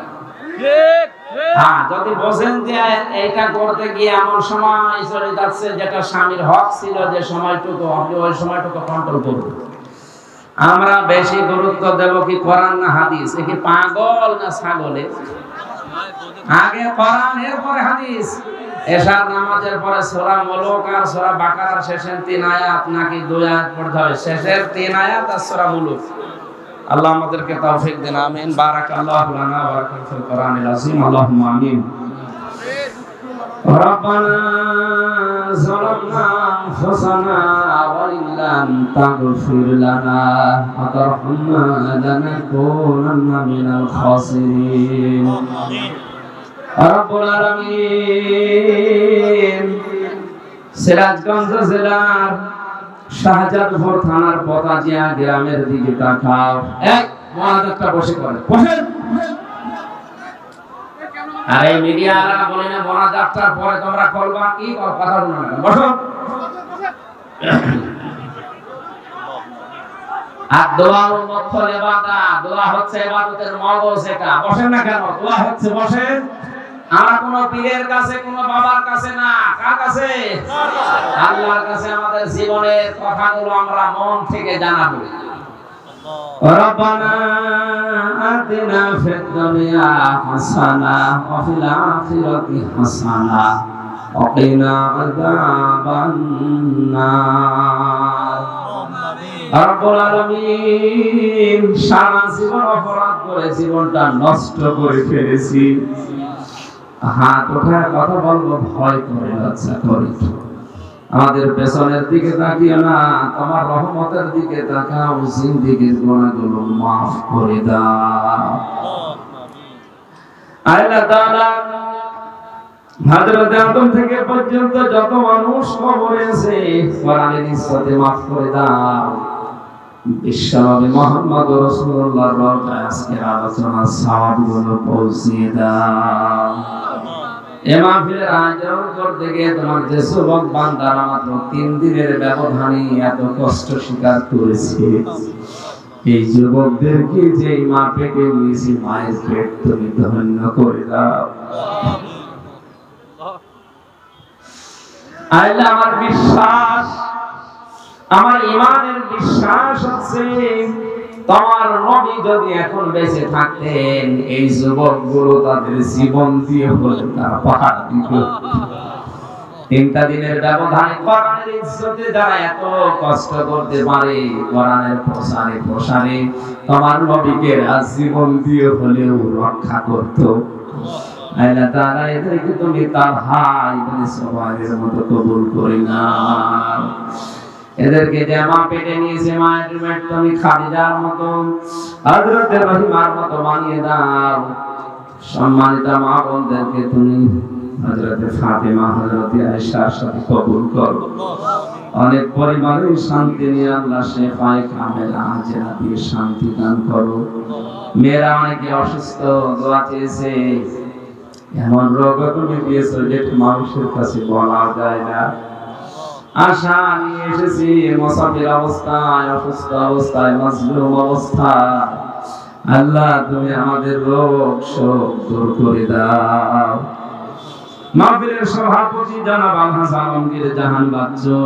হ্যাঁ, যদি বোঝেন যে এইটা করতে গিয়ে এমন সময় চলে যাচ্ছে যেটা স্বামীর হক ছিল, যে সময়টুকু আপনি ওই সময়টুকু কন্ট্রোল করুন। আমরা বেশি গুরুত্ব দেব কি কোরআন না হাদিস? এ কি পাগল না ছাগলে? আগে কোরআন, এরপরে হাদিস। এশার নামাজের পরে সূরা মুলক আর সূরা বাকারার শেষের 3 আয়াত নাকি 2 আয়াত পড়তে হবে? শেষের 3 আয়াত আর সূরা মুলক। আল্লাহ আমাদেরকে তৌফিক দেন, আমিন। বারাকাল্লাহু লানা ওয়া লাকুম ফিল কোরআনিল আযীম। আল্লাহুম্মা আমিন। রব্বানা যালামনা আনফুসানা ওয়া ইল্লাম তাগফির লানা ওয়া তারহামনা লানাকুনান্না মিনাল খাসিরিন। আমিন। রব্বুল আলামিন। সিরাজগঞ্জ জেলার শাহজাদপুর থানার পতাজিয়া গ্রামের দিকে তাকাও। এক মুয়াজ্জিনটা বসে করে, বসেন। আরে মিডিয়ারা বলে না মোনাজাতটার পরে তোমরা করবা কি কথা, বলো না, বসো। আর দোয়ার মধ্যে ইবাদত, দোয়া হচ্ছে ইবাদতের মগজ। এটা বসেন না কেন? দোয়া হচ্ছে বসেন। আমরা কোন পীরের কাছে, কোন বাবার কাছে না, কার কাছে? আল্লাহর কাছে আমাদের জীবনের কথাগুলো আমরা মন থেকে জানাবো। রব্বানা আতিনা ফিদ দুনিয়া হাসানাহ ওয়া ফিল আখিরাতি হাসানাহ ওয়া কিনা আযাবান নার। রব্বুল আলামিন, সারা জীবন অপরাধ করে জীবনটা নষ্ট করে ফেলেছি। হাত উঠায় কথা বলবো ভয় করে, লজ্জা করে। আমাদের পেছনের দিকে তাকিও না, তোমার রহমতের দিকে তাকাও। জিন্দেগীর গুনাহগুলো মাফ করে দাও। আল্লাহ তাআলা হযরত আদম থেকে পর্যন্ত যত মানুষ কবরে আছে, কোরআনের ইজ্জতে মাফ করে দাও। বিশ্বনবী মুহাম্মদ রাসূলুল্লাহর রওজায় আজকের আলোচনার সওয়াবগুলো পৌঁছিয়ে দাও। এই মাহফিলের আয়োজন করতে গিয়ে তোমার যে যুবক বান্দারা মাত্র 3 দিনের ব্যবধানে এত কষ্ট স্বীকার করেছে, এই যুবকদেরকে যে মা পেটে নিয়েছে, মায়ের পেট তুমি ধন্য করে দাও। আল্লাহ, আমার বিশ্বাস, আমার ঈমানের বিশ্বাস হচ্ছে তোমার নবী যদি এখন বেঁচে থাকতেন, এই যুবকগুলো তাদের জীবন দিয়ে হলে তারা পাহাড় দিত। 3টা দিনের ব্যবধানে কোরআনের ইজ্জতে যারা এত কষ্ট করতে পারে, কোরআনের প্রসারে তোমার নবীকে জীবন দিয়ে হলেও রক্ষা করত। আল্লাহ তাআলা এদেরকে তুমি তার ভাই বলে সবাইয়ের মতো কবুল করে নাও। এদেরকে যে মা পেটে নিয়েছে, মায়ের পেট তুমি খাদিজার মতো, হযরত রহিমার মতো বানিয়ে দাও। সম্মানিত মা বোনদেরকে তুমি হযরত ফাতেমা, হযরত আয়েশার সাথে কবুল করো। অনেক পরিবারে শান্তি নিয়ে আল্লাহ শেফায়ে কামেলা আজরা দিয়ে শান্তি দান করো। মেয়েরা অনেকে অসুস্থ, দোয়া চেয়েছে। এমন রোগ তুমি দিয়েছো যেটা মানুষের কাছে বলা যায় না। আশা নিয়ে এসেছি মুসাফির অবস্থায়, অসুস্থ অবস্থায়, মাজলুম অবস্থায়। আল্লাহ, তুমি আমাদের রোগ শোক দূর করে দাও। মাহফিলের সভাপতি জনাব আলহাজ আলমগীর জাহান বাচ্চু,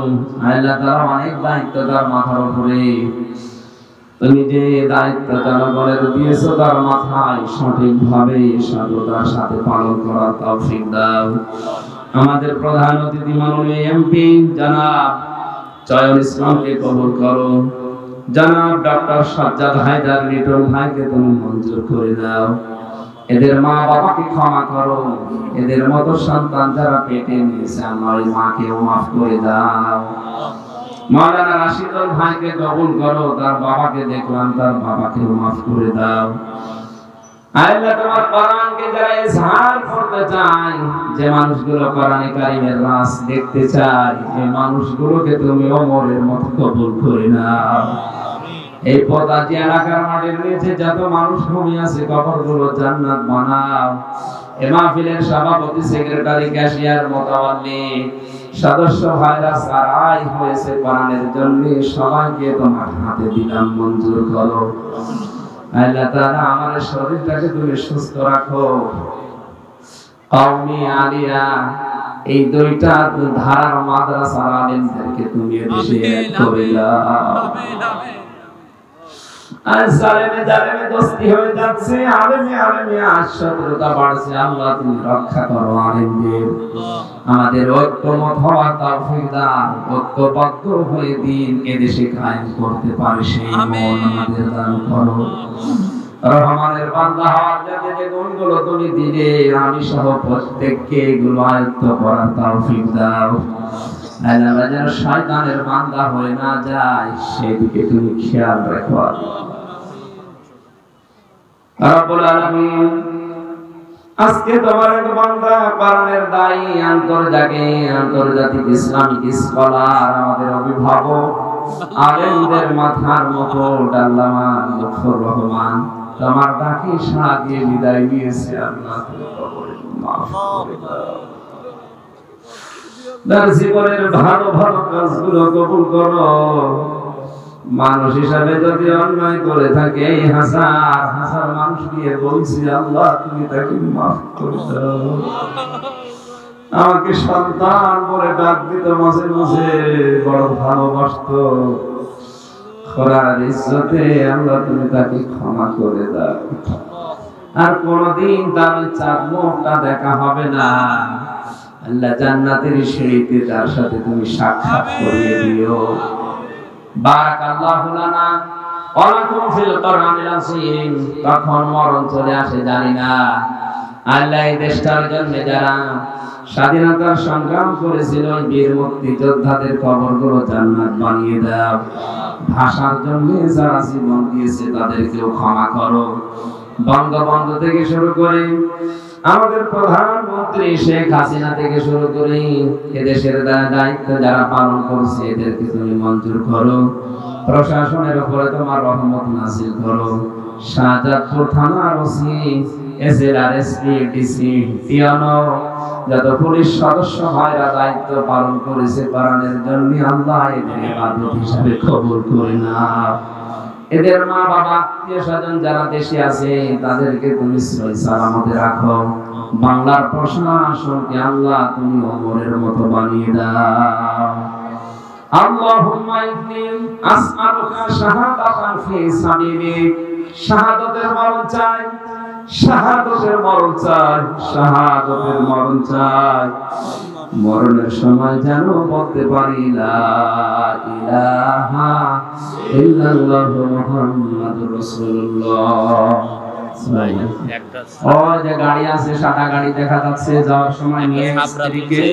আল্লাহ তাআলা অনেক দায়িত্ব তার মাথার উপরে। তুমি যে দায়িত্ব জনগণের দিয়েছো, তার মাথায় সঠিকভাবে সততার সাথে পালন করার তৌফিক দাও। আমাদের প্রধান অতিথি মাননীয় এমপি জনাব চয়ন ইসলামকে কবুল করো। জনাব ডক্টর সাজ্জাদ হায়দার লিটন ভাইকে তুমি মঞ্জুর করে দাও। এদের মা বাবাকে ক্ষমা করো। এদের মতো সন্তান যারা পেটে নিয়েছে, আমার ওই মাকেও মাফ করে দাও। মাওলানা রাশিদুল ভাইকে কবুল করো। তার বাবাকে দেখলাম, তার বাবাকেও মাফ করে দাও। আল্লাহ, তোমার কোরআনকে যারা ইজহার করতে চায়, যে মানুষগুলো কোরআনে কারীমের রাস দেখতে চায়, এই মানুষগুলোকে তুমি ওমরের মতো কবুল করে নাও। এই পদাতি এলাকার মাটির নিচে যত মানুষ ঘুমিয়ে আছে, কবরগুলো জান্নাত বানাও। এই মাহফিলের সভাপতি, সেক্রেটারি, ক্যাশিয়ার, মোতাওয়াল্লি, সদস্য ভাইরা সারাই হয়েছে কোরআনের জন্য, সবাইকে তোমার হাতে দিলাম, মঞ্জুর করো। আল্লাহ তাআলা, আমার শরীরটাকে তুমি সুস্থ রাখো। কওমি আলিয়া, এই 2টা ধারার মাদ্রাসার আলেমদেরকে তুমি এদেশে এক করে দাও। আর জালেমে দোস্তি হয়ে যাচ্ছে, আলেমে শত্রুতা বাড়ছে। আল্লাহ, তুমি রক্ষা করো আলেমদের। আমাদের ঐক্যমত হওয়ার তৌফিক দাও। ঐক্যবদ্ধ হয়ে দিন এদেশে কায়েম করতে পারে সেই মন আমাদের দান করো। রহমানের বান্দা হওয়ার জন্য যে গুণগুলো তুমি দিলে, আমি সহ প্রত্যেককে এগুলো আয়ত্ত করার তৌফিক দাও। আল্লাহ, যেন শয়তানের বান্দা হয়ে না যায়, সেদিকে তুমি খেয়াল রাখো। রব্বুল আলামিন, আজকে তোমার এক বান্দা, কোরআনের দায়ী, আন্তর্জাতিক ইসলামিক স্কলার, আমাদের অভিভাবক, আলেমদের মাথার মুকুট আল্লামা লুৎফর রহমান, তোমার ডাকে সাড়া দিয়ে বিদায় নিয়েছে। আল্লাহ, তুমি কবরে মাফ করে দাও। তার জীবনের ভালো ভালো কাজগুলো কবুল করো। মানুষ হিসাবে যদি অন্যায় করে থাকে হাজার হাজার মানুষ দিয়ে বলছি আল্লাহ তুমি তাকে মাফ করে দাও। আমাকে সন্তান বলে ডাক দিত, মাঝে মাঝে বড় ভালোবাসতো, খোরার ইজ্জতে আল্লাহ তুমি তাকে ক্ষমা করে দাও। আর কোনদিন তার চার মুখটা দেখা হবে না। আল্লাহ জান্নাতের সিঁড়িতে তার সাথে তুমি সাক্ষাৎ করিয়ে দিও। বারাকাল্লাহু লানা ওয়া লাকুম ফিল কোরআনিল আযীম। কখন মরণ চলে আসে জানি না। আল্লাহ এই দেশটার জন্য যারা স্বাধীনতার সংগ্রাম করেছিল বীর মুক্তিযোদ্ধাদের কবরগুলো জান্নাত বানিয়ে দাও। ভাষার জন্য যারা জীবন দিয়েছে তাদেরকেও ক্ষমা করো। বঙ্গবন্ধু থেকে শুরু করে আমাদের প্রধানমন্ত্রী শেখ হাসিনা থেকে শুরু করে এদেশের দায়িত্ব যারা পালন করছে এদেরকে তুমি মঞ্জুর করো। প্রশাসনের উপরে তোমার রহমত নাযিল করো। শাহজাদপুর থানার OC, SLR, SP, DC, TNO যত পুলিশ সদস্য ভাইরা দায়িত্ব পালন করেছে কোরআনের জন্য আল্লাহ এদের ইবাদত হিসাবে কবুল করে নাও। এদের মা বাবা আত্মীয় স্বজন যারা দেশে আছে তাদেরকে তুমি সহি সালামতে রাখো। বাংলার প্রশাসনকে আল্লাহ তুমি ওমরের মতো বানিয়ে দাও। আল্লাহুম্মা ইন্নী আসআলুকা শাহাদাতান ফি সাবিলিক। শাহাদাতের মরণ চাই, শাহাদাতের মরণ চাই, শাহাদাতের মরণ চাই। মরণের সময় যেন বলতে পারি লা ইলাহা ইল্লাল্লাহু মুহাম্মাদুর রাসূলুল্লাহ। ওই যে গাড়ি আছে, সাদা গাড়ি দেখা যাচ্ছে, যাওয়ার সময় নিয়ে স্ত্রীকে